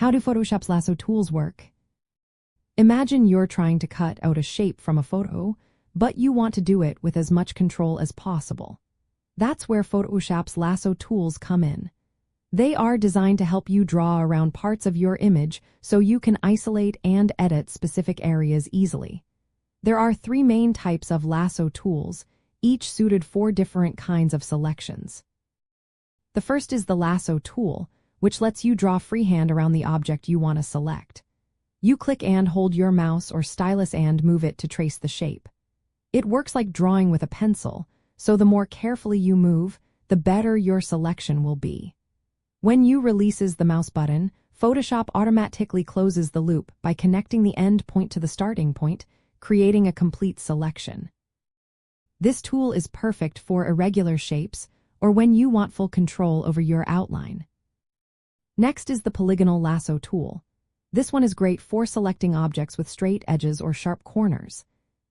How do Photoshop's lasso tools work? Imagine you're trying to cut out a shape from a photo, but you want to do it with as much control as possible. That's where Photoshop's lasso tools come in. They are designed to help you draw around parts of your image so you can isolate and edit specific areas easily. There are 3 main types of lasso tools, each suited for different kinds of selections. The first is the lasso tool, which lets you draw freehand around the object you want to select. You click and hold your mouse or stylus and move it to trace the shape. It works like drawing with a pencil, so the more carefully you move, the better your selection will be. When you releases the mouse button, Photoshop automatically closes the loop by connecting the end point to the starting point, creating a complete selection. This tool is perfect for irregular shapes or when you want full control over your outline. Next is the Polygonal Lasso tool. This one is great for selecting objects with straight edges or sharp corners.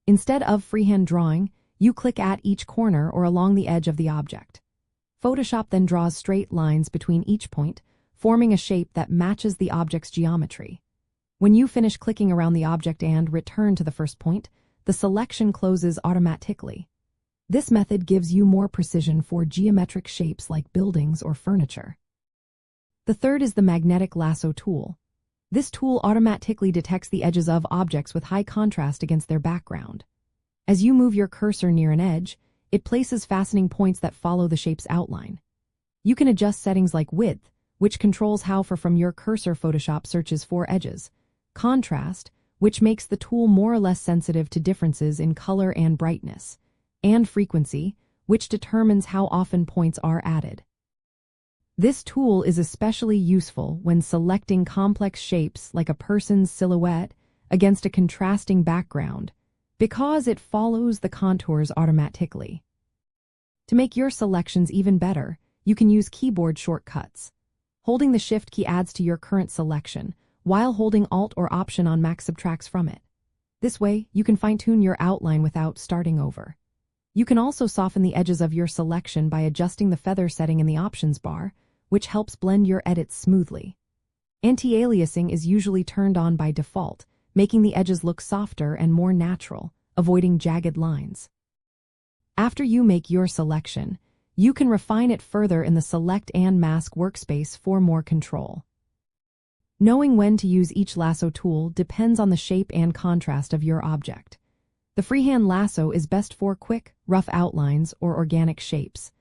Instead of freehand drawing, you click at each corner or along the edge of the object. Photoshop then draws straight lines between each point, forming a shape that matches the object's geometry. When you finish clicking around the object and return to the first point, the selection closes automatically. This method gives you more precision for geometric shapes like buildings or furniture. The third is the Magnetic Lasso tool. This tool automatically detects the edges of objects with high contrast against their background. As you move your cursor near an edge, it places fastening points that follow the shape's outline. You can adjust settings like width, which controls how far from your cursor Photoshop searches for edges, contrast, which makes the tool more or less sensitive to differences in color and brightness, and frequency, which determines how often points are added. This tool is especially useful when selecting complex shapes like a person's silhouette against a contrasting background, because it follows the contours automatically. To make your selections even better, you can use keyboard shortcuts. Holding the Shift key adds to your current selection, while holding Alt or Option on Mac subtracts from it. This way, you can fine-tune your outline without starting over. You can also soften the edges of your selection by adjusting the feather setting in the options bar, which helps blend your edits smoothly. Anti-aliasing is usually turned on by default, making the edges look softer and more natural, avoiding jagged lines. After you make your selection, you can refine it further in the Select and Mask workspace for more control. Knowing when to use each lasso tool depends on the shape and contrast of your object. The freehand lasso is best for quick, rough outlines or organic shapes.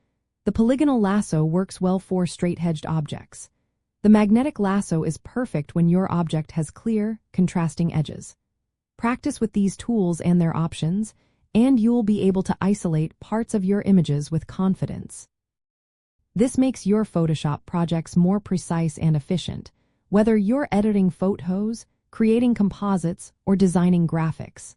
The polygonal lasso works well for straight-edged objects. The magnetic lasso is perfect when your object has clear, contrasting edges. Practice with these tools and their options, and you'll be able to isolate parts of your images with confidence. This makes your Photoshop projects more precise and efficient, whether you're editing photos, creating composites, or designing graphics.